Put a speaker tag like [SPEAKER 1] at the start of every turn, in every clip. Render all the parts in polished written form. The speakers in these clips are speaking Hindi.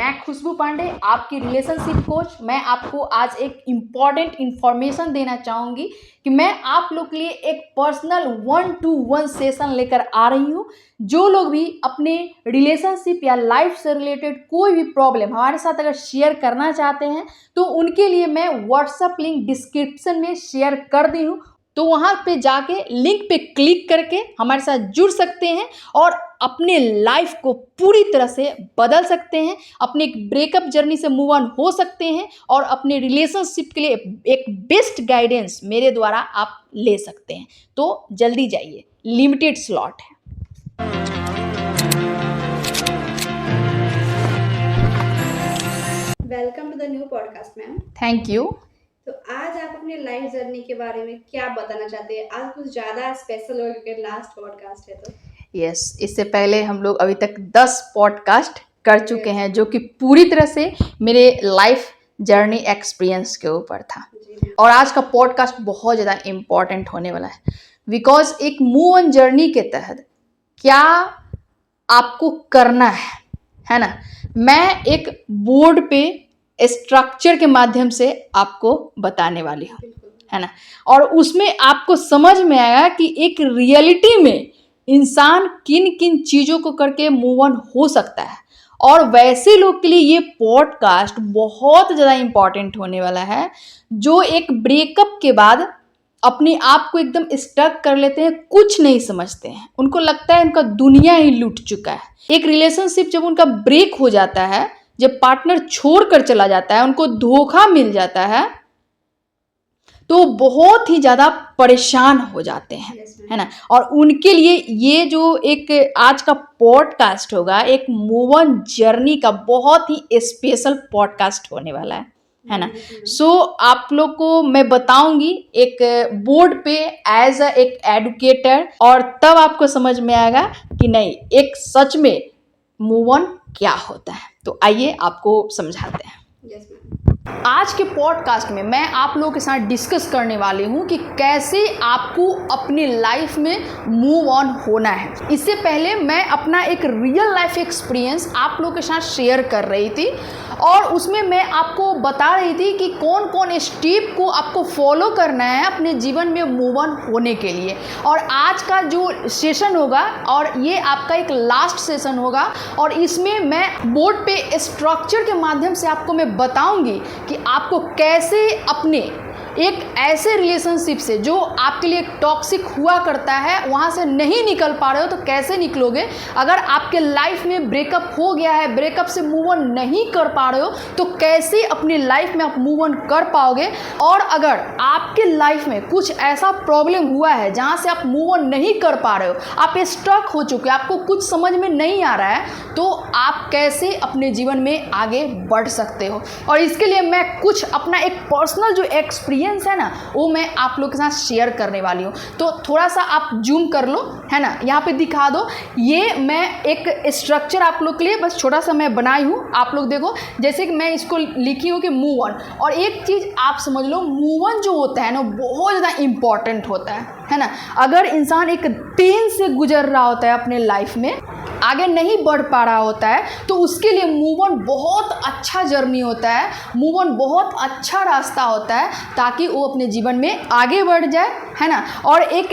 [SPEAKER 1] मैं खुशबू पांडे, आपकी रिलेशनशिप कोच। मैं आपको आज एक इम्पॉर्टेंट इन्फॉर्मेशन देना चाहूँगी कि मैं आप लोग के लिए एक पर्सनल 1-to-1 सेशन लेकर आ रही हूँ। जो लोग भी अपने रिलेशनशिप या लाइफ से रिलेटेड कोई भी प्रॉब्लम हमारे साथ अगर शेयर करना चाहते हैं तो उनके लिए मैं व्हाट्सएप लिंक डिस्क्रिप्शन में शेयर कर दी हूँ। तो वहाँ पे जाके लिंक पे क्लिक करके हमारे साथ जुड़ सकते हैं और अपने लाइफ को पूरी तरह से बदल सकते हैं, अपने एक ब्रेकअप जर्नी से मूव ऑन हो सकते हैं और अपने रिलेशनशिप के लिए एक बेस्ट गाइडेंस मेरे द्वारा आप ले सकते हैं। तो जल्दी जाइए, लिमिटेड स्लॉट है।
[SPEAKER 2] Welcome to the new podcast ma'am.
[SPEAKER 1] Thank you.
[SPEAKER 2] तो आज आप अपनी लाइफ जर्नी के बारे में क्या बताना चाहते हैं? आज कुछ ज़्यादा स्पेशल होगा क्योंकि लास्ट पॉडकास्ट है। तो
[SPEAKER 1] यस, इससे पहले हम लोग अभी तक 10 पॉडकास्ट कर चुके हैं जो कि पूरी तरह से मेरे लाइफ जर्नी एक्सपीरियंस के ऊपर था। और आज का पॉडकास्ट बहुत ज़्यादा इम्पॉर्टेंट होने वाला है बिकॉज एक मूव ऑन जर्नी के तहत क्या आपको करना है ना। मैं एक बोर्ड पे स्ट्रक्चर के माध्यम से आपको बताने वाली हूँ, है ना। और उसमें आपको समझ में आएगा कि एक रियलिटी में इंसान किन किन चीज़ों को करके मूव ऑन हो सकता है। और वैसे लोग के लिए ये पॉडकास्ट बहुत ज़्यादा इम्पॉर्टेंट होने वाला है जो एक ब्रेकअप के बाद अपने आप को एकदम स्टक कर लेते हैं, कुछ नहीं समझते हैं, उनको लगता है उनका दुनिया ही लूट चुका है। एक रिलेशनशिप जब उनका ब्रेक हो जाता है, जब पार्टनर छोड़कर चला जाता है, उनको धोखा मिल जाता है, तो बहुत ही ज़्यादा परेशान हो जाते हैं, है ना। और उनके लिए ये जो एक आज का पॉडकास्ट होगा एक मूव ऑन जर्नी का बहुत ही स्पेशल पॉडकास्ट होने वाला है ना। सो आप लोग को मैं बताऊंगी एक बोर्ड पे एज एक एडुकेटर, और तब आपको समझ में आएगा कि नहीं एक सच में मूव ऑन क्या होता है। तो आइए आपको समझाते हैं।
[SPEAKER 2] Yes ma'am.
[SPEAKER 1] आज के पॉडकास्ट में मैं आप लोगों के साथ डिस्कस करने वाली हूँ कि कैसे आपको अपनी लाइफ में मूव ऑन होना है। इससे पहले मैं अपना एक रियल लाइफ एक्सपीरियंस आप लोगों के साथ शेयर कर रही थी और उसमें मैं आपको बता रही थी कि कौन कौन स्टेप को आपको फॉलो करना है अपने जीवन में मूव ऑन होने के लिए। और आज का जो सेशन होगा और ये आपका एक लास्ट सेशन होगा और इसमें मैं बोर्ड पे स्ट्रक्चर के माध्यम से आपको मैं बताऊंगी कि आपको कैसे अपने एक ऐसे रिलेशनशिप से जो आपके लिए टॉक्सिक हुआ करता है वहाँ से नहीं निकल पा रहे हो तो कैसे निकलोगे। अगर आपके लाइफ में ब्रेकअप हो गया है, ब्रेकअप से मूव ऑन नहीं कर पा रहे हो तो कैसे अपनी लाइफ में आप मूव ऑन कर पाओगे। और अगर आपके लाइफ में कुछ ऐसा प्रॉब्लम हुआ है जहाँ से आप मूव ऑन नहीं कर पा रहे हो, आप स्टक हो चुके, आपको कुछ समझ में नहीं आ रहा है, तो आप कैसे अपने जीवन में आगे बढ़ सकते हो। और इसके लिए मैं कुछ अपना एक पर्सनल जो एक्सपीरियंस है ना वो मैं आप लोग के साथ शेयर करने वाली हूँ। तो थोड़ा सा आप जूम कर लो, है ना, यहाँ पे दिखा दो। ये मैं एक स्ट्रक्चर आप लोग के लिए बस छोटा सा मैं बनाई हूँ, आप लोग देखो। जैसे कि मैं इसको लिखी हूँ कि मूव ऑन। और एक चीज़ आप समझ लो, मूव ऑन जो होता है ना बहुत ज़्यादा इंपॉर्टेंट होता है ना। अगर इंसान एक पेन से गुजर रहा होता है अपने लाइफ में, आगे नहीं बढ़ पा रहा होता है, तो उसके लिए मूव ऑन बहुत अच्छा जर्नी होता है, मूव ऑन बहुत अच्छा रास्ता होता है ताकि वो अपने जीवन में आगे बढ़ जाए, है ना, और एक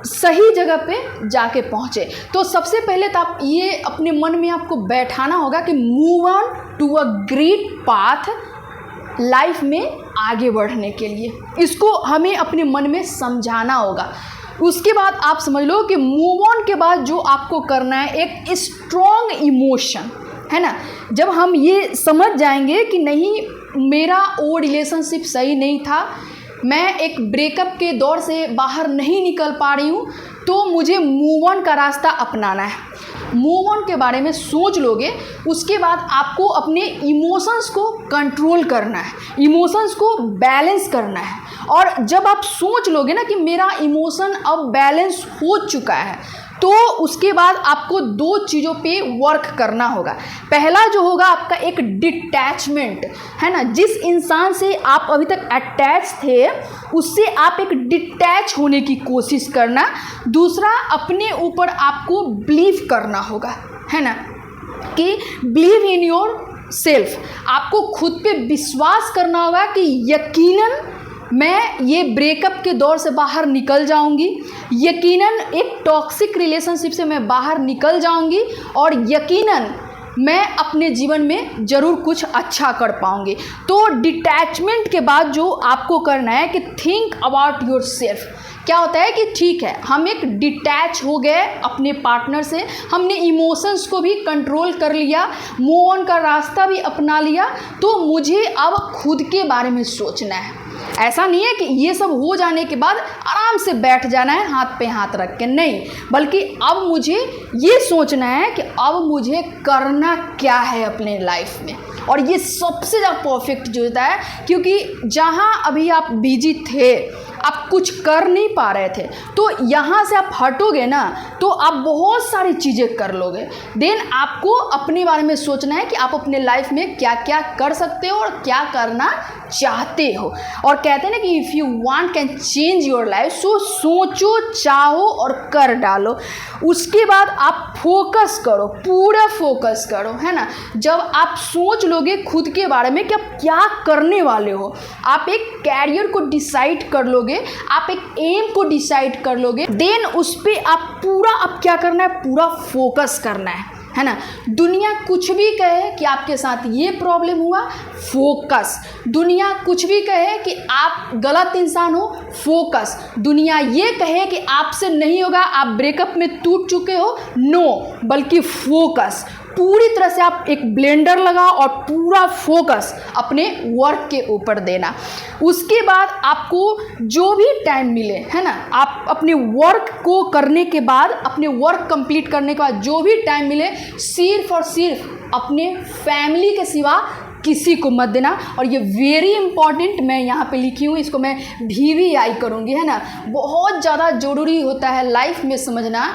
[SPEAKER 1] सही जगह पे जाके पहुँचे। तो सबसे पहले तो आप ये अपने मन में आपको बैठाना होगा कि move on to a great path life में आगे बढ़ने के लिए। इसको हमें अपने मन में समझाना होगा। उसके बाद आप समझ लो कि मूव ऑन के बाद जो आपको करना है एक स्ट्रॉन्ग इमोशन, है ना। जब हम ये समझ जाएंगे कि नहीं मेरा वो रिलेशनशिप सही नहीं था, मैं एक ब्रेकअप के दौर से बाहर नहीं निकल पा रही हूँ, तो मुझे मूव ऑन का रास्ता अपनाना है। मूव ऑन के बारे में सोच लोगे, उसके बाद आपको अपने इमोशंस को कंट्रोल करना है, इमोशंस को बैलेंस करना है। और जब आप सोच लोगे ना कि मेरा इमोशन अब बैलेंस हो चुका है, तो उसके बाद आपको दो चीज़ों पे वर्क करना होगा। पहला जो होगा आपका एक डिटैचमेंट, है ना। जिस इंसान से आप अभी तक अटैच थे उससे आप एक डिटैच होने की कोशिश करना। दूसरा, अपने ऊपर आपको बिलीव करना होगा, है ना, कि बिलीव इन योर सेल्फ। आपको खुद पे विश्वास करना होगा कि यकीनन मैं ये ब्रेकअप के दौर से बाहर निकल जाऊंगी, यकीनन एक टॉक्सिक रिलेशनशिप से मैं बाहर निकल जाऊंगी और यकीनन मैं अपने जीवन में ज़रूर कुछ अच्छा कर पाऊंगी। तो डिटैचमेंट के बाद जो आपको करना है कि थिंक अबाउट योर सेल्फ। क्या होता है कि ठीक है, हम एक डिटैच हो गए अपने पार्टनर से, हमने इमोशंस को भी कंट्रोल कर लिया, मूव ऑन का रास्ता भी अपना लिया, तो मुझे अब खुद के बारे में सोचना है। ऐसा नहीं है कि ये सब हो जाने के बाद आराम से बैठ जाना है हाथ पे हाथ रख के, नहीं, बल्कि अब मुझे ये सोचना है कि अब मुझे करना क्या है अपने लाइफ में। और ये सबसे ज़्यादा परफेक्ट जो होता है, क्योंकि जहाँ अभी आप बिजी थे, आप कुछ कर नहीं पा रहे थे, तो यहाँ से आप हटोगे ना तो आप बहुत सारी चीज़ें कर लोगे। देन आपको अपने बारे में सोचना है कि आप अपने लाइफ में क्या क्या कर सकते हो और क्या करना चाहते हो। और कहते हैं ना कि if you want can change your life, so सोचो, चाहो और कर डालो। उसके बाद आप फोकस करो, पूरा फोकस करो, है ना। जब आप सोच लोगे खुद के बारे में कि आप क्या करने वाले हो, आप एक कैरियर को डिसाइड कर लोगे, आप एक एम को डिसाइड कर लोगे, देन उस पर आप पूरा अब क्या करना है, पूरा फोकस करना है ना। दुनिया कुछ भी कहे कि आपके साथ ये प्रॉब्लम हुआ, फोकस। दुनिया कुछ भी कहे कि आप गलत इंसान हो, फोकस। दुनिया ये कहे कि आपसे नहीं होगा, आप ब्रेकअप में टूट चुके हो, नो, बल्कि फोकस। पूरी तरह से आप एक ब्लेंडर लगाओ और पूरा फोकस अपने वर्क के ऊपर देना। उसके बाद आपको जो भी टाइम मिले, है ना, आप अपने वर्क को करने के बाद, अपने वर्क कंप्लीट करने के बाद जो भी टाइम मिले, सिर्फ और सिर्फ अपने फैमिली के सिवा किसी को मत देना। और ये वेरी इंपॉर्टेंट मैं यहाँ पे लिखी हूँ, इसको मैं VVI करूँगी, है ना। बहुत ज़्यादा ज़रूरी होता है लाइफ में समझना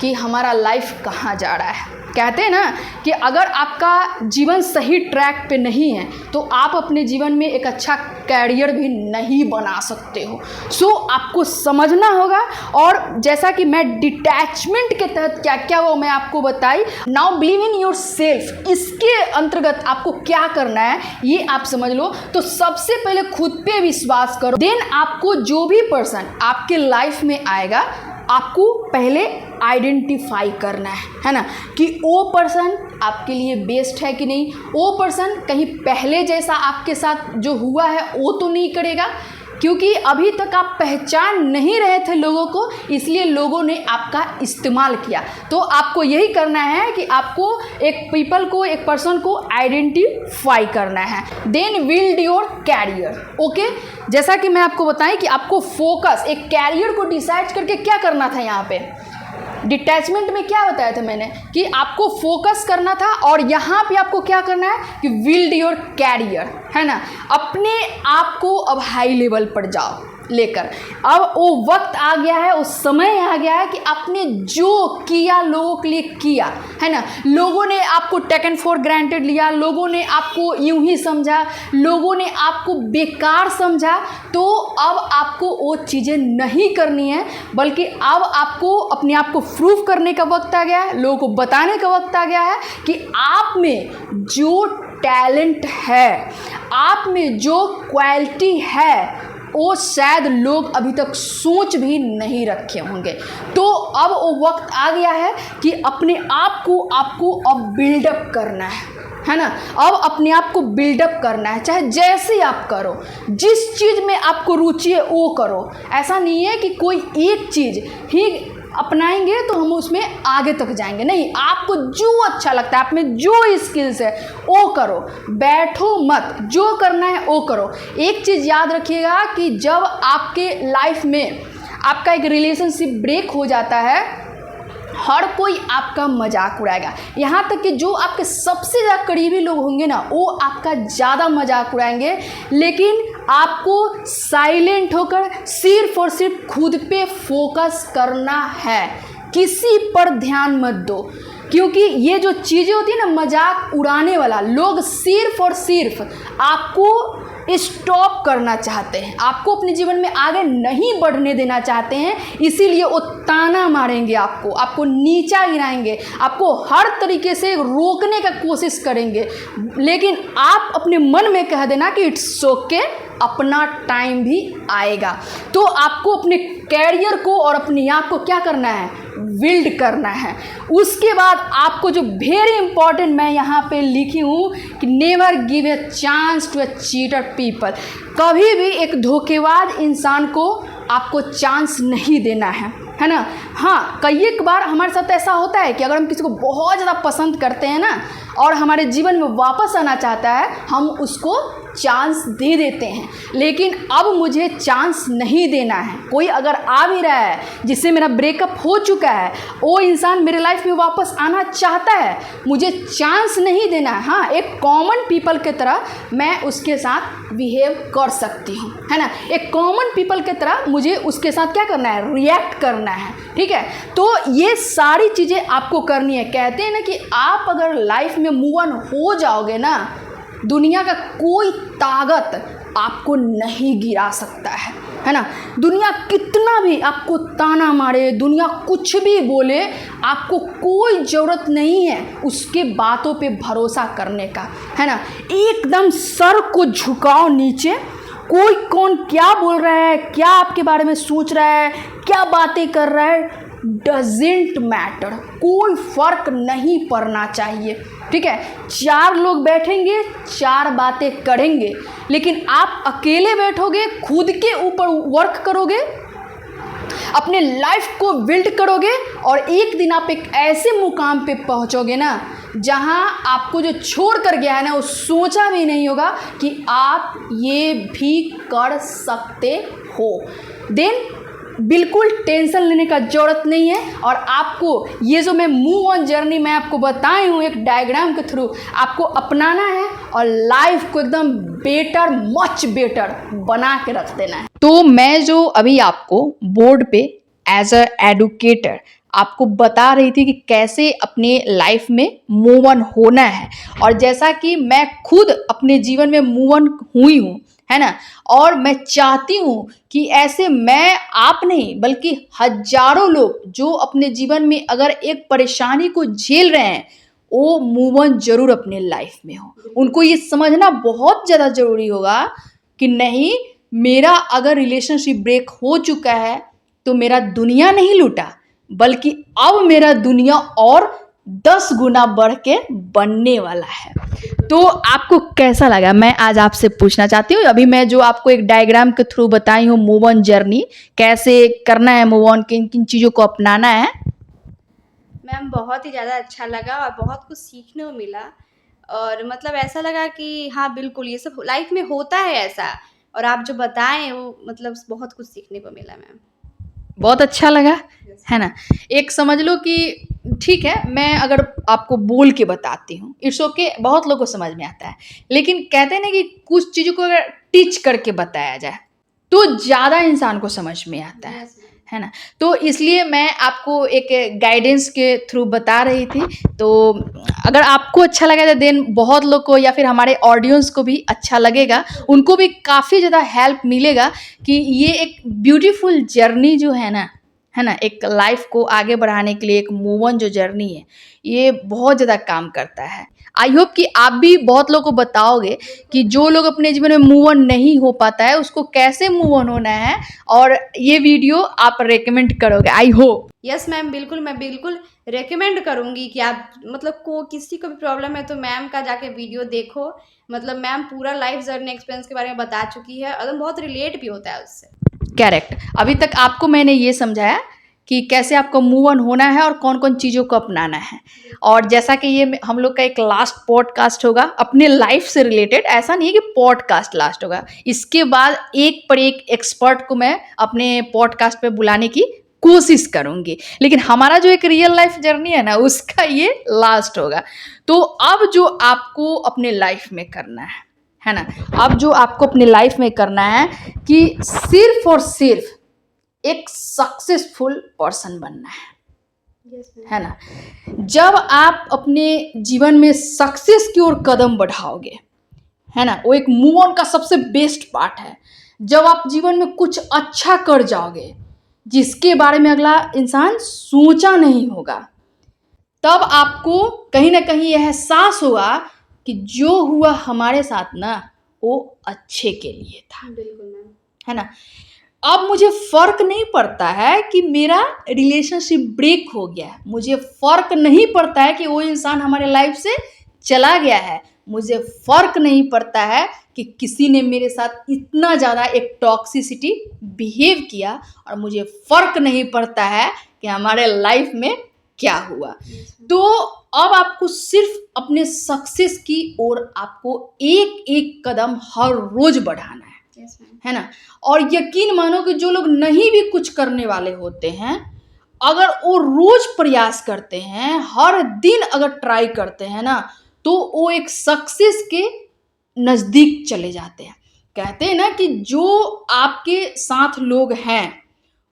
[SPEAKER 1] कि हमारा लाइफ कहाँ जा रहा है। कहते हैं ना कि अगर आपका जीवन सही ट्रैक पे नहीं है तो आप अपने जीवन में एक अच्छा कैरियर भी नहीं बना सकते हो। सो आपको समझना होगा। और जैसा कि मैं डिटैचमेंट के तहत क्या क्या वो मैं आपको बताई, now believe in your self, इसके अंतर्गत आपको क्या करना है ये आप समझ लो। तो सबसे पहले खुद पे विश्वास करो, देन आपको जो भी पर्सन आपके लाइफ में आएगा, आपको पहले आइडेंटिफाई करना है ना, कि वो पर्सन आपके लिए बेस्ट है कि नहीं, वो पर्सन कहीं पहले जैसा आपके साथ जो हुआ है वो तो नहीं करेगा, क्योंकि अभी तक आप पहचान नहीं रहे थे लोगों को, इसलिए लोगों ने आपका इस्तेमाल किया। तो आपको यही करना है कि आपको एक पीपल को, एक पर्सन को आइडेंटिफाई करना है, then build your career. Okay, जैसा कि मैं आपको बताएं कि आपको फोकस, एक कैरियर को डिसाइड करके क्या करना था। यहाँ पे डिटैचमेंट में क्या बताया था मैंने कि आपको फोकस करना था, और यहाँ पे आपको क्या करना है कि बिल्ड योर कैरियर, है ना। अपने आप को अब हाई लेवल पर जाओ लेकर। अब वो वक्त आ गया है, वो समय आ गया है कि आपने जो किया लोगों के लिए किया, है ना। लोगों ने आपको टेकन फॉर ग्रांटेड लिया, लोगों ने आपको यूं ही समझा, लोगों ने आपको बेकार समझा, तो अब आपको वो चीज़ें नहीं करनी है, बल्कि अब आपको अपने आप को प्रूव करने का वक्त आ गया है, लोगों को बताने का वक्त आ गया है कि आप में जो टैलेंट है, आप में जो क्वालिटी है, वो शायद लोग अभी तक सोच भी नहीं रखे होंगे। तो अब वो वक्त आ गया है कि अपने आप को आपको अब बिल्डअप करना है ना। अब अपने आप को बिल्डअप करना है, चाहे जैसे आप करो, जिस चीज़ में आपको रुचि है वो करो। ऐसा नहीं है कि कोई एक चीज़ ही अपनाएंगे तो हम उसमें आगे तक जाएंगे, नहीं। आपको जो अच्छा लगता है, आप में जो स्किल्स है वो करो, बैठो मत, जो करना है वो करो। एक चीज़ याद रखिएगा कि जब आपके लाइफ में आपका एक रिलेशनशिप ब्रेक हो जाता है, हर कोई आपका मजाक उड़ाएगा। यहाँ तक कि जो आपके सबसे ज़्यादा करीबी लोग होंगे ना, वो आपका ज़्यादा मजाक उड़ाएंगे, लेकिन आपको साइलेंट होकर सिर्फ और सिर्फ खुद पे फोकस करना है, किसी पर ध्यान मत दो। क्योंकि ये जो चीज़ें होती है ना, मजाक उड़ाने वाला लोग सिर्फ और सिर्फ आपको स्टॉप करना चाहते हैं, आपको अपने जीवन में आगे नहीं बढ़ने देना चाहते हैं, इसीलिए वो ताना मारेंगे, आपको नीचा गिराएंगे, आपको हर तरीके से रोकने का कोशिश करेंगे। लेकिन आप अपने मन में कह देना कि इट्स ओके, अपना टाइम भी आएगा। तो आपको अपने कैरियर को और अपने आप को क्या करना है, बिल्ड करना है। उसके बाद आपको जो वेरी इंपॉर्टेंट मैं यहाँ पे लिखी हूँ कि never give a chance to a cheater people. कभी भी एक धोखेबाज इंसान को आपको चांस नहीं देना है ना। हाँ, कई एक बार हमारे साथ ऐसा होता है कि अगर हम किसी को बहुत ज़्यादा पसंद करते हैं ना और हमारे जीवन में वापस आना चाहता है, हम उसको चांस दे देते हैं। लेकिन अब मुझे चांस नहीं देना है। कोई अगर आ भी रहा है जिससे मेरा ब्रेकअप हो चुका है, वो इंसान मेरे लाइफ में वापस आना चाहता है, मुझे चांस नहीं देना है। हाँ, एक कॉमन पीपल की तरह मैं उसके साथ बिहेव कर सकती हूँ, है ना। एक कॉमन पीपल की तरह मुझे उसके साथ क्या करना है, रिएक्ट करना है, ठीक है। तो ये सारी चीज़ें आपको करनी है। कहते हैं ना कि आप अगर लाइफ में मूव ऑन हो जाओगे ना, दुनिया का कोई ताकत आपको नहीं गिरा सकता है ना। दुनिया कितना भी आपको ताना मारे, दुनिया कुछ भी बोले, आपको कोई ज़रूरत नहीं है उसके बातों पे भरोसा करने का, है ना। एकदम सर को झुकाओ नीचे, कोई कौन क्या बोल रहा है, क्या आपके बारे में सोच रहा है, क्या बातें कर रहा है, डजेंट मैटर, कोई फर्क नहीं पड़ना चाहिए, ठीक है। 4 लोग बैठेंगे, 4 बातें करेंगे, लेकिन आप अकेले बैठोगे, खुद के ऊपर वर्क करोगे, अपने लाइफ को बिल्ड करोगे और एक दिन आप एक ऐसे मुकाम पे पहुंचोगे ना जहां आपको जो छोड़ कर गया है ना, वो सोचा भी नहीं होगा कि आप ये भी कर सकते हो। देन बिल्कुल टेंशन लेने का ज़रूरत नहीं है। और आपको ये जो मैं मूव ऑन जर्नी मैं आपको बताई हूँ एक डायग्राम के थ्रू, आपको अपनाना है और लाइफ को एकदम बेटर, मच बेटर बना के रख देना है। तो मैं जो अभी आपको बोर्ड पे एज अ एडुकेटर आपको बता रही थी कि कैसे अपने लाइफ में मूव ऑन होना है, और जैसा कि मैं खुद अपने जीवन में मूव ऑन हुई हूँ, है ना। और मैं चाहती हूँ कि ऐसे मैं आप नहीं बल्कि हजारों लोग जो अपने जीवन में अगर एक परेशानी को झेल रहे हैं, वो मूव ऑन जरूर अपने लाइफ में हो। उनको ये समझना बहुत ज़्यादा ज़रूरी होगा कि नहीं, मेरा अगर रिलेशनशिप ब्रेक हो चुका है तो मेरा दुनिया नहीं लूटा, बल्कि अब मेरा दुनिया और 10 गुना बढ़ के बनने वाला है। तो आपको कैसा लगा, मैं आज आपसे पूछना चाहती हूँ। अभी मैं जो आपको एक डायग्राम के थ्रू बताई हूँ मूव ऑन जर्नी, कैसे करना है मूव ऑन, किन किन चीज़ों को अपनाना है।
[SPEAKER 2] मैम बहुत ही ज़्यादा अच्छा लगा और बहुत कुछ सीखने को मिला, और मतलब ऐसा लगा कि हाँ बिल्कुल ये सब लाइफ में होता है ऐसा, और आप जो बताएं वो मतलब बहुत कुछ सीखने को मिला मैम।
[SPEAKER 1] बहुत अच्छा लगा, है ना। एक समझ लो कि ठीक है, मैं अगर आपको बोल के बताती हूँ, इट्स ओके, बहुत लोगों को समझ में आता है, लेकिन कहते हैं ना कि कुछ चीज़ों को अगर टीच करके बताया जाए तो ज़्यादा इंसान को समझ में आता है ना। तो इसलिए मैं आपको एक गाइडेंस के थ्रू बता रही थी। तो अगर आपको अच्छा लगा तो देन बहुत लोग को या फिर हमारे ऑडियंस को भी अच्छा लगेगा, उनको भी काफ़ी ज़्यादा हेल्प मिलेगा कि ये एक ब्यूटीफुल जर्नी जो है ना, एक लाइफ को आगे बढ़ाने के लिए एक मूव ऑन जो जर्नी है, ये बहुत ज़्यादा काम करता है। आई होप कि आप भी बहुत लोगों को बताओगे कि जो लोग अपने जीवन में मूव ऑन नहीं हो पाता है उसको कैसे मूव ऑन होना है, और ये वीडियो आप रेकमेंड करोगे, आई होप।
[SPEAKER 2] यस मैम, बिल्कुल, मैं बिल्कुल रेकमेंड करूँगी कि आप मतलब को किसी को भी प्रॉब्लम है तो मैम का जाके वीडियो देखो। मतलब मैम पूरा लाइफ जर्नी एक्सपीरियंस के बारे में बता चुकी है और बहुत रिलेट भी होता है उससे।
[SPEAKER 1] करेक्ट। अभी तक आपको मैंने ये समझाया कि कैसे आपको मूव ऑन होना है और कौन कौन चीज़ों को अपनाना है। और जैसा कि ये हम लोग का एक लास्ट पॉडकास्ट होगा अपने लाइफ से रिलेटेड, ऐसा नहीं है कि पॉडकास्ट लास्ट होगा, इसके बाद एक पर एक एक्सपर्ट को मैं अपने पॉडकास्ट पे बुलाने की कोशिश करूँगी, लेकिन हमारा जो एक रियल लाइफ जर्नी है ना, उसका ये लास्ट होगा। तो अब जो आपको अपने लाइफ में करना है ना, अब जो आपको अपने लाइफ में करना है कि सिर्फ और सिर्फ एक सक्सेसफुल पर्सन बनना है ना। जब आप अपने जीवन में सक्सेस की ओर कदम बढ़ाओगे, है ना। वो एक मूव ऑन का सबसे बेस्ट पार्ट है, जब आप जीवन में कुछ अच्छा कर जाओगे जिसके बारे में अगला इंसान सोचा नहीं होगा, तब आपको कहीं ना कहीं यह एहसास होगा कि जो हुआ हमारे साथ ना वो अच्छे के लिए था,
[SPEAKER 2] बिल्कुल मैम।
[SPEAKER 1] है ना। अब मुझे फर्क नहीं पड़ता है कि मेरा रिलेशनशिप ब्रेक हो गया है, मुझे फर्क नहीं पड़ता है कि वो इंसान हमारे लाइफ से चला गया है, मुझे फर्क नहीं पड़ता है कि किसी ने मेरे साथ इतना ज़्यादा एक टॉक्सिसिटी बिहेव किया, और मुझे फर्क नहीं पड़ता है कि हमारे लाइफ में क्या हुआ। तो अब आपको सिर्फ अपने सक्सेस की ओर आपको एक एक कदम हर रोज बढ़ाना है,
[SPEAKER 2] यस मैम।
[SPEAKER 1] है ना। और यकीन मानो कि जो लोग नहीं भी कुछ करने वाले होते हैं, अगर वो रोज प्रयास करते हैं, हर दिन अगर ट्राई करते हैं ना, तो वो एक सक्सेस के नज़दीक चले जाते हैं। कहते हैं ना कि जो आपके साथ लोग हैं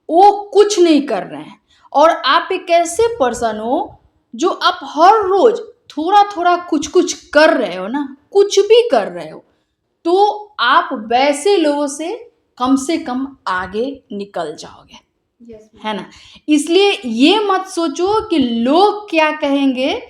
[SPEAKER 1] वो कुछ नहीं कर रहे हैं, और आप एक ऐसे पर्सन हो जो आप हर रोज थोड़ा थोड़ा कुछ कुछ कर रहे हो ना, कुछ भी कर रहे हो, तो आप वैसे लोगों से कम आगे निकल जाओगे,
[SPEAKER 2] यस मैम।
[SPEAKER 1] है ना। इसलिए ये मत सोचो कि लोग क्या कहेंगे।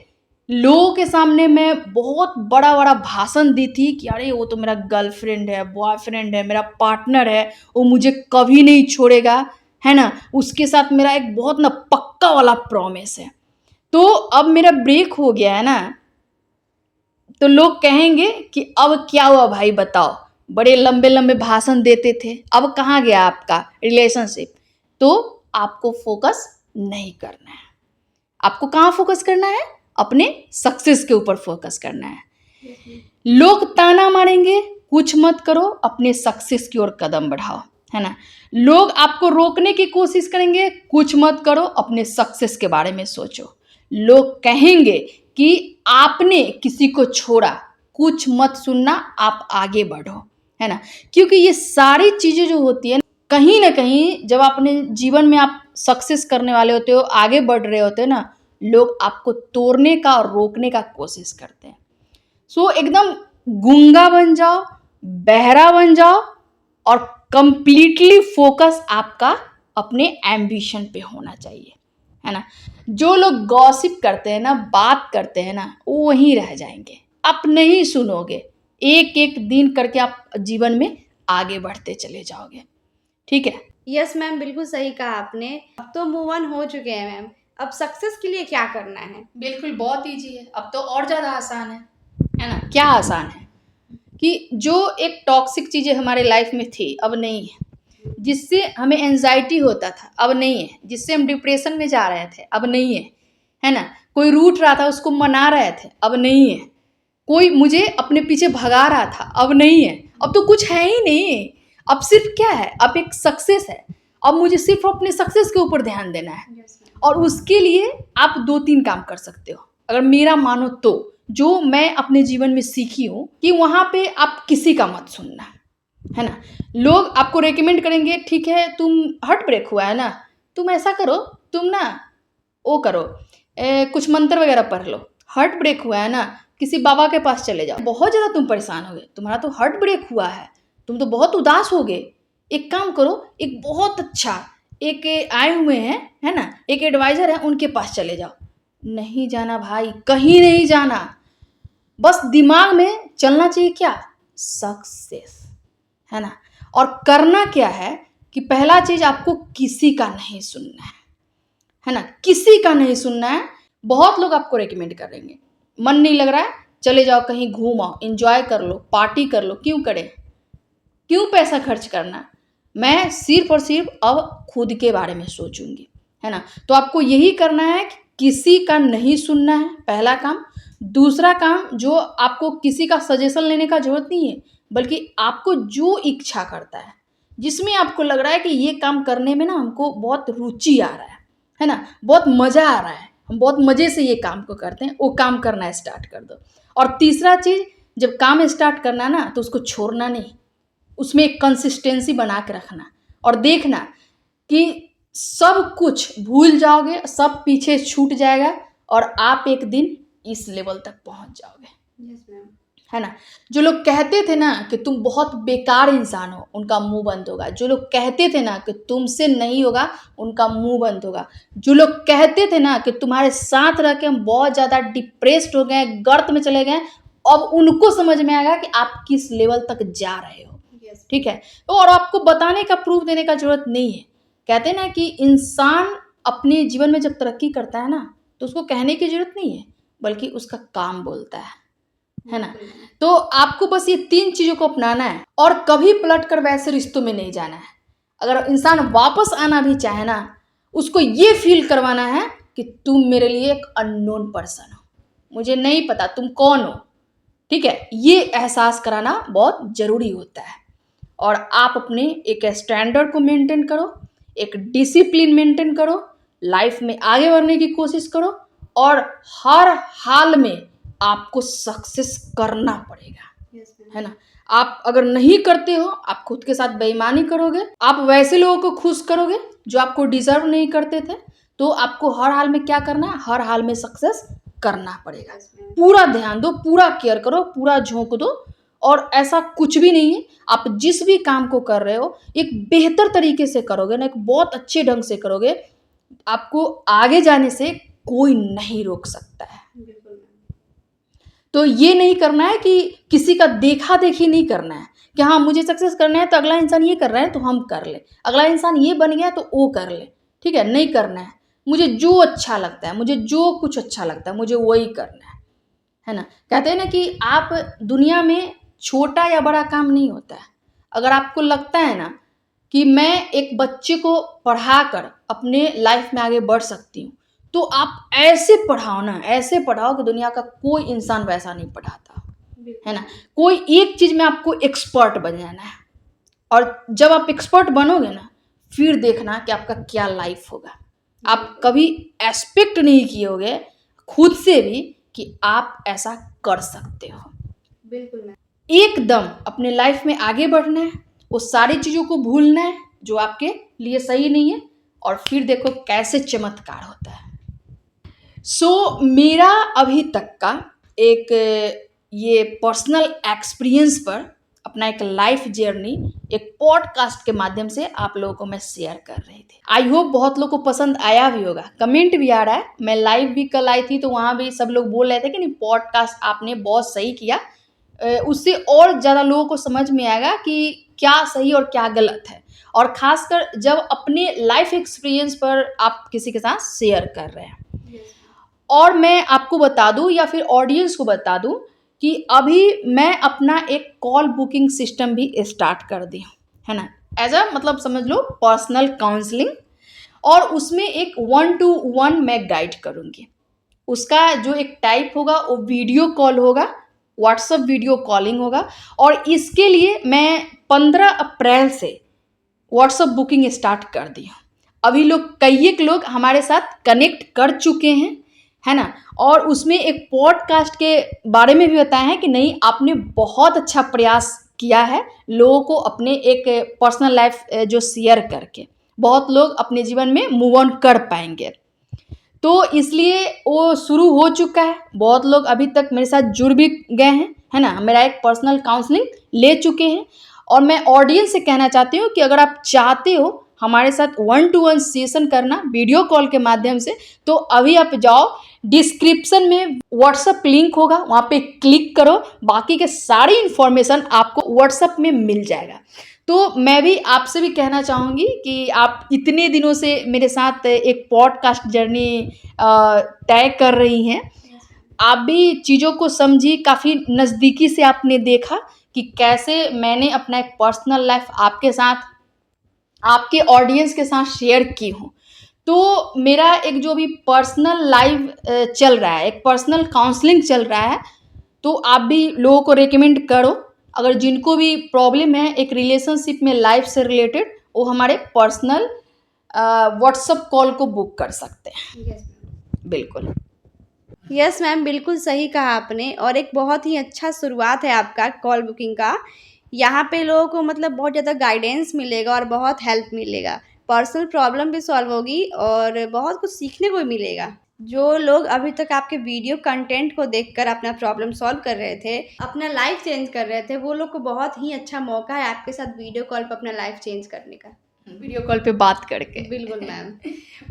[SPEAKER 1] लोगों के सामने मैं बहुत बड़ा बड़ा भाषण दी थी कि अरे वो तो मेरा गर्लफ्रेंड है, बॉयफ्रेंड है, मेरा पार्टनर है, वो मुझे कभी नहीं छोड़ेगा, है ना, उसके साथ मेरा एक बहुत ना पक्का वाला प्रॉमिस है। तो अब मेरा ब्रेक हो गया है ना, तो लोग कहेंगे कि अब क्या हुआ भाई बताओ, बड़े लंबे लंबे भाषण देते थे, अब कहाँ गया आपका रिलेशनशिप। तो आपको फोकस नहीं करना है, आपको कहाँ फोकस करना है, अपने सक्सेस के ऊपर फोकस करना है।
[SPEAKER 2] Yes ma'am.
[SPEAKER 1] लोग ताना मारेंगे, कुछ मत करो, अपने सक्सेस की ओर कदम बढ़ाओ, है ना। लोग आपको रोकने की कोशिश करेंगे, कुछ मत करो, अपने सक्सेस के बारे में सोचो। लोग कहेंगे कि आपने किसी को छोड़ा, कुछ मत सुनना, आप आगे बढ़ो, है ना। क्योंकि ये सारी चीज़ें जो होती है कहीं ना कहीं, जब अपने जीवन में आप सक्सेस करने वाले होते हो, आगे बढ़ रहे होते हो ना, लोग आपको तोड़ने का और रोकने का कोशिश करते हैं। सो एकदम गूंगा बन जाओ, बहरा बन जाओ, और कंप्लीटली फोकस आपका अपने एम्बिशन पे होना चाहिए, है ना। जो लोग गॉसिप करते हैं ना, बात करते हैं ना, वो वहीं रह जाएंगे, आप नहीं सुनोगे। एक एक दिन करके आप जीवन में आगे बढ़ते चले जाओगे, ठीक है।
[SPEAKER 2] यस मैम, बिल्कुल सही कहा आपने। अब तो मूव ऑन हो चुके हैं मैम, अब सक्सेस के लिए क्या करना है?
[SPEAKER 1] बिल्कुल बहुत ईजी है, अब तो और ज़्यादा आसान है ना। क्या आसान है कि जो एक टॉक्सिक चीज़ें हमारे लाइफ में थी अब नहीं है, जिससे हमें एंजाइटी होता था अब नहीं है, जिससे हम डिप्रेशन में जा रहे थे अब नहीं है ना। कोई रूठ रहा था उसको मना रहे थे अब नहीं है, कोई मुझे अपने पीछे भगा रहा था अब नहीं है, अब तो कुछ है ही नहीं। अब सिर्फ क्या है, अब एक सक्सेस है, अब मुझे सिर्फ अपने सक्सेस के ऊपर ध्यान देना है।
[SPEAKER 2] Yes ma'am.
[SPEAKER 1] और उसके लिए आप 2-3 काम कर सकते हो, अगर मेरा मानो तो। जो मैं अपने जीवन में सीखी हूँ कि वहाँ पे आप किसी का मत सुनना, है ना। लोग आपको रेकमेंड करेंगे, ठीक है तुम हार्ट ब्रेक हुआ है ना, तुम ऐसा करो, तुम ना वो करो, कुछ मंत्र वगैरह पढ़ लो। हार्ट ब्रेक हुआ है ना, किसी बाबा के पास चले जाओ, बहुत ज़्यादा तुम परेशान हो गए, तुम्हारा तो हार्ट ब्रेक हुआ है, तुम तो बहुत उदास हो गए, एक काम करो, एक बहुत अच्छा एक आए हुए हैं, है ना, एक एडवाइज़र है, उनके पास चले जाओ। नहीं जाना भाई, कहीं नहीं जाना, बस दिमाग में चलना चाहिए क्या, सक्सेस, है ना। और करना क्या है कि पहला चीज़ आपको किसी का नहीं सुनना है ना, किसी का नहीं सुनना है। बहुत लोग आपको रेकमेंड करेंगे, मन नहीं लग रहा है, चले जाओ कहीं घूम आओ, एंजॉय कर लो, पार्टी कर लो, क्यों करें, क्यों पैसा खर्च करना। मैं सिर्फ और सिर्फ अब खुद के बारे में सोचूंगी, है ना। तो आपको यही करना है कि किसी का नहीं सुनना है, पहला काम। दूसरा काम, जो आपको किसी का सजेशन लेने का जरूरत नहीं है, बल्कि आपको जो इच्छा करता है, जिसमें आपको लग रहा है कि ये काम करने में ना हमको बहुत रुचि आ रहा है ना, बहुत मज़ा आ रहा है, हम बहुत मज़े से ये काम को करते हैं, वो काम करना स्टार्ट कर दो। और तीसरा चीज़, जब काम स्टार्ट करना ना तो उसको छोड़ना नहीं, उसमें एक कंसिस्टेंसी बना के रखना, और देखना कि सब कुछ भूल जाओगे, सब पीछे छूट जाएगा, और आप एक दिन इस लेवल तक पहुंच जाओगे,
[SPEAKER 2] यस मैम।
[SPEAKER 1] है ना। जो लोग कहते थे ना कि तुम बहुत बेकार इंसान हो, उनका मुंह बंद होगा। जो लोग कहते थे ना कि तुमसे नहीं होगा, उनका मुंह बंद होगा। जो लोग कहते थे ना कि तुम्हारे साथ रह के हम बहुत ज़्यादा डिप्रेस्ड हो गए, गर्त में चले गए, अब उनको समझ में आएगा कि आप किस लेवल तक जा रहे हो। ठीक है। तो और आपको बताने का, प्रूफ देने का जरूरत नहीं है। कहते हैं ना कि इंसान अपने जीवन में जब तरक्की करता है ना, तो उसको कहने की जरूरत नहीं है, बल्कि उसका काम बोलता है ना। तो आपको बस ये 3 चीज़ों को अपनाना है और कभी पलट कर वैसे रिश्तों में नहीं जाना है। अगर इंसान वापस आना भी चाहे ना, उसको ये फील करवाना है कि तुम मेरे लिए एक अननोन पर्सन हो, मुझे नहीं पता तुम कौन हो। ठीक है, ये एहसास कराना बहुत ज़रूरी होता है। और आप अपने एक स्टैंडर्ड को मेंटेन करो, एक डिसिप्लिन मेंटेन करो, लाइफ में आगे बढ़ने की कोशिश करो, और हर हाल में आपको सक्सेस करना पड़ेगा, है ना। आप अगर नहीं करते हो, आप खुद के साथ बेईमानी करोगे, आप वैसे लोगों को खुश करोगे जो आपको डिजर्व नहीं करते थे, तो आपको हर हाल में क्या करना है, हर हाल में सक्सेस करना पड़ेगा। पूरा ध्यान दो, पूरा केयर करो, पूरा झोंक दो, और ऐसा कुछ भी नहीं है। आप जिस भी काम को कर रहे हो एक बेहतर तरीके से करोगे ना, एक बहुत अच्छे ढंग से करोगे, आपको आगे जाने से कोई नहीं रोक सकता है। तो ये नहीं करना है कि किसी का देखा देखी नहीं करना है कि हाँ मुझे सक्सेस करना है तो अगला इंसान ये कर रहा है तो हम कर ले, अगला इंसान ये बन गया तो वो कर ले। ठीक है, नहीं करना है। मुझे जो अच्छा लगता है, मुझे जो कुछ अच्छा लगता है, मुझे वही करना है ना। कहते हैं ना कि आप दुनिया में छोटा या बड़ा काम नहीं होता है। अगर आपको लगता है ना कि मैं एक बच्चे को पढ़ाकर अपने लाइफ में आगे बढ़ सकती हूँ, तो आप ऐसे पढ़ाओ ना, ऐसे पढ़ाओ कि दुनिया का कोई इंसान वैसा नहीं पढ़ाता, है ना। कोई एक चीज़ में आपको एक्सपर्ट बन जाना है, और जब आप एक्सपर्ट बनोगे ना, फिर देखना कि आपका क्या लाइफ होगा। आप कभी एक्सपेक्ट नहीं किए होगे खुद से भी कि आप ऐसा कर सकते हो।
[SPEAKER 2] बिल्कुल मैम।
[SPEAKER 1] एकदम अपने लाइफ में आगे बढ़ना है, वो सारी चीज़ों को भूलना है जो आपके लिए सही नहीं है, और फिर देखो कैसे चमत्कार होता है। मेरा अभी तक का एक ये पर्सनल एक्सपीरियंस पर अपना एक लाइफ जर्नी एक पॉडकास्ट के माध्यम से आप लोगों को मैं शेयर कर रही थी। आई होप बहुत लोगों को पसंद आया भी होगा, कमेंट भी आ रहा है। मैं लाइव भी कल आई थी तो वहाँ भी सब लोग बोल रहे थे कि नहीं पॉडकास्ट आपने बहुत सही किया, उससे और ज़्यादा लोगों को समझ में आएगा कि क्या सही और क्या गलत है, और ख़ासकर जब अपने लाइफ एक्सपीरियंस पर आप किसी के साथ शेयर कर रहे हैं। और मैं आपको बता दूं या फिर ऑडियंस को बता दूं कि अभी मैं अपना एक कॉल बुकिंग सिस्टम भी स्टार्ट कर दी हूँ, है ना। एज अ मतलब समझ लो पर्सनल काउंसलिंग, और उसमें एक 1-to-1 मैं गाइड करूँगी। उसका जो एक टाइप होगा वो वीडियो कॉल होगा, व्हाट्सएप वीडियो कॉलिंग होगा, और इसके लिए मैं 15 अप्रैल से व्हाट्सएप बुकिंग स्टार्ट कर दी हूँ। अभी कई एक लोग हमारे साथ कनेक्ट कर चुके हैं, है ना। और उसमें एक पॉडकास्ट के बारे में भी बताया है कि नहीं आपने बहुत अच्छा प्रयास किया है लोगों को अपने एक पर्सनल लाइफ जो शेयर करके बहुत लोग अपने जीवन में मूव ऑन कर पाएंगे। तो इसलिए वो शुरू हो चुका है, बहुत लोग अभी तक मेरे साथ जुड़ भी गए हैं, है ना। मेरा एक पर्सनल काउंसलिंग ले चुके हैं, और मैं ऑडियंस से कहना चाहती हूँ कि अगर आप चाहते हो हमारे साथ 1-to-1 सेशन करना वीडियो कॉल के माध्यम से, तो अभी आप जाओ, डिस्क्रिप्शन में व्हाट्सएप लिंक होगा, वहाँ पे क्लिक करो, बाकी के सारी इन्फॉर्मेशन आपको व्हाट्सएप में मिल जाएगा। तो मैं भी आपसे भी कहना चाहूँगी कि आप इतने दिनों से मेरे साथ एक पॉडकास्ट जर्नी तय कर रही हैं, आप भी चीज़ों को समझी, काफ़ी नज़दीकी से आपने देखा कि कैसे मैंने अपना एक पर्सनल लाइफ आपके साथ, आपके ऑडियंस के साथ शेयर की हूँ। तो मेरा एक जो भी पर्सनल लाइव चल रहा है, एक पर्सनल काउंसलिंग चल रहा है, तो आप भी लोगों को रेकमेंड करो। अगर जिनको भी प्रॉब्लम है एक रिलेशनशिप में लाइफ से रिलेटेड, वो हमारे पर्सनल व्हाट्सएप कॉल को बुक कर सकते हैं। बिल्कुल।
[SPEAKER 2] यस मैम, बिल्कुल सही कहा आपने, और एक बहुत ही अच्छा शुरुआत है आपका कॉल बुकिंग का। यहाँ पे लोगों को मतलब बहुत ज़्यादा गाइडेंस मिलेगा और बहुत हेल्प मिलेगा, पर्सनल प्रॉब्लम भी सॉल्व होगी और बहुत कुछ सीखने को भी मिलेगा। जो लोग अभी तक आपके वीडियो कंटेंट को देखकर अपना प्रॉब्लम सॉल्व कर रहे थे, अपना लाइफ चेंज कर रहे थे, वो लोग को बहुत ही अच्छा मौका है आपके साथ वीडियो कॉल पर अपना लाइफ चेंज करने का।
[SPEAKER 1] वीडियो कॉल पे बात करके।
[SPEAKER 2] बिल्कुल मैम।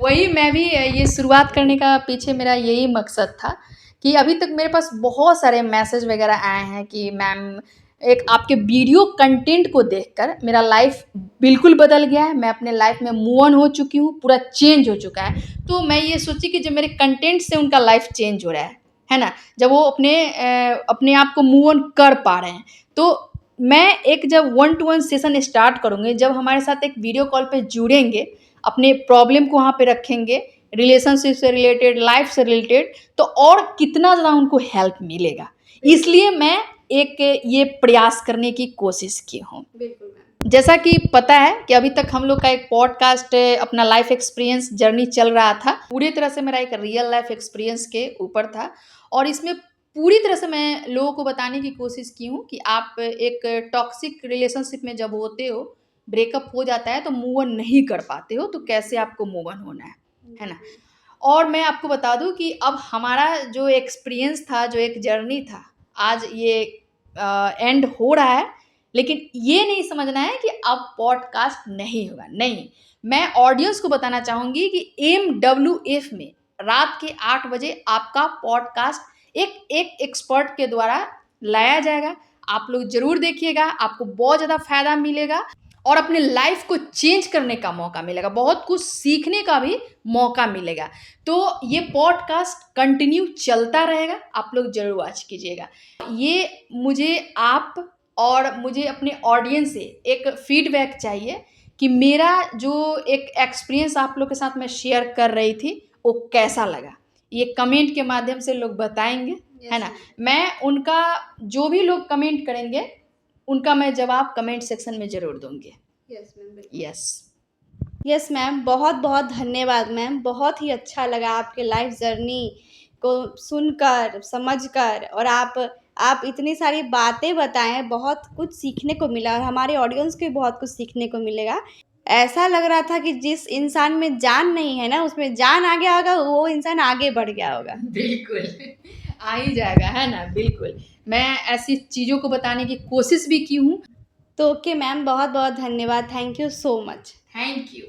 [SPEAKER 1] वही मैं भी ये शुरुआत करने का पीछे मेरा यही मकसद था कि अभी तक मेरे पास बहुत सारे मैसेज वगैरह आए हैं कि मैम एक आपके वीडियो कंटेंट को देखकर मेरा लाइफ बिल्कुल बदल गया है, मैं अपने लाइफ में मूव ऑन हो चुकी हूँ, पूरा चेंज हो चुका है। तो मैं ये सोची कि जब मेरे कंटेंट से उनका लाइफ चेंज हो रहा है ना, जब वो अपने आप को मूव ऑन कर पा रहे हैं, तो मैं एक जब 1-to-1 सेशन स्टार्ट करूँगी, जब हमारे साथ एक वीडियो कॉल पे जुड़ेंगे, अपने प्रॉब्लम को वहाँ पे रखेंगे, रिलेशनशिप से रिलेटेड, लाइफ से रिलेटेड, तो और कितना ज़्यादा उनको हेल्प मिलेगा। इसलिए मैं एक ये प्रयास करने की कोशिश की हूँ।
[SPEAKER 2] बिल्कुल मैम।
[SPEAKER 1] जैसा कि पता है कि अभी तक हम लोग का एक पॉडकास्ट अपना लाइफ एक्सपीरियंस जर्नी चल रहा था, पूरी तरह से मेरा एक रियल लाइफ एक्सपीरियंस के ऊपर था और इसमें पूरी तरह से मैं लोगों को बताने की कोशिश की हूँ कि आप एक टॉक्सिक रिलेशनशिप में जब होते हो, ब्रेकअप हो जाता है तो मूव ऑन नहीं कर पाते हो, तो कैसे आपको मूव ऑन होना है ना। और मैं आपको बता दूं कि अब हमारा जो एक्सपीरियंस था, जो एक जर्नी था, आज ये एंड हो रहा है, लेकिन ये नहीं समझना है कि अब पॉडकास्ट नहीं होगा, नहीं। मैं ऑडियंस को बताना चाहूँगी कि MWF में रात के 8 बजे आपका पॉडकास्ट एक एक्सपर्ट के द्वारा लाया जाएगा। आप लोग ज़रूर देखिएगा, आपको बहुत ज़्यादा फ़ायदा मिलेगा और अपने लाइफ को चेंज करने का मौका मिलेगा, बहुत कुछ सीखने का भी मौका मिलेगा। तो ये पॉडकास्ट कंटिन्यू चलता रहेगा, आप लोग ज़रूर वॉच कीजिएगा। ये मुझे आप और मुझे अपने ऑडियंस से एक फीडबैक चाहिए कि मेरा जो एक एक्सपीरियंस आप लोग के साथ मैं शेयर कर रही थी, वो कैसा लगा। ये कमेंट के माध्यम से लोग बताएंगे, है ना। मैं उनका जो भी लोग कमेंट करेंगे, उनका मैं जवाब कमेंट सेक्शन में ज़रूर दूँगी।
[SPEAKER 2] Yes ma'am.
[SPEAKER 1] Yes.
[SPEAKER 2] Yes ma'am, बहुत-बहुत धन्यवाद मैम। बहुत ही अच्छा लगा आपके लाइफ जर्नी को सुनकर, समझकर और आप इतनी सारी बातें बताएँ, बहुत कुछ सीखने को मिला और हमारे ऑडियंस को भी बहुत कुछ सीखने को मिलेगा। ऐसा लग रहा था कि जिस इंसान में जान नहीं है ना, उसमें जान आ गया होगा, वो इंसान आगे बढ़ गया होगा।
[SPEAKER 1] बिल्कुल, आ ही जाएगा, है ना? बिल्कुल। मैं ऐसी चीज़ों को बताने की कोशिश भी की हूँ।
[SPEAKER 2] तो ओके मैम, बहुत-बहुत धन्यवाद। Thank you so much.
[SPEAKER 1] Thank you.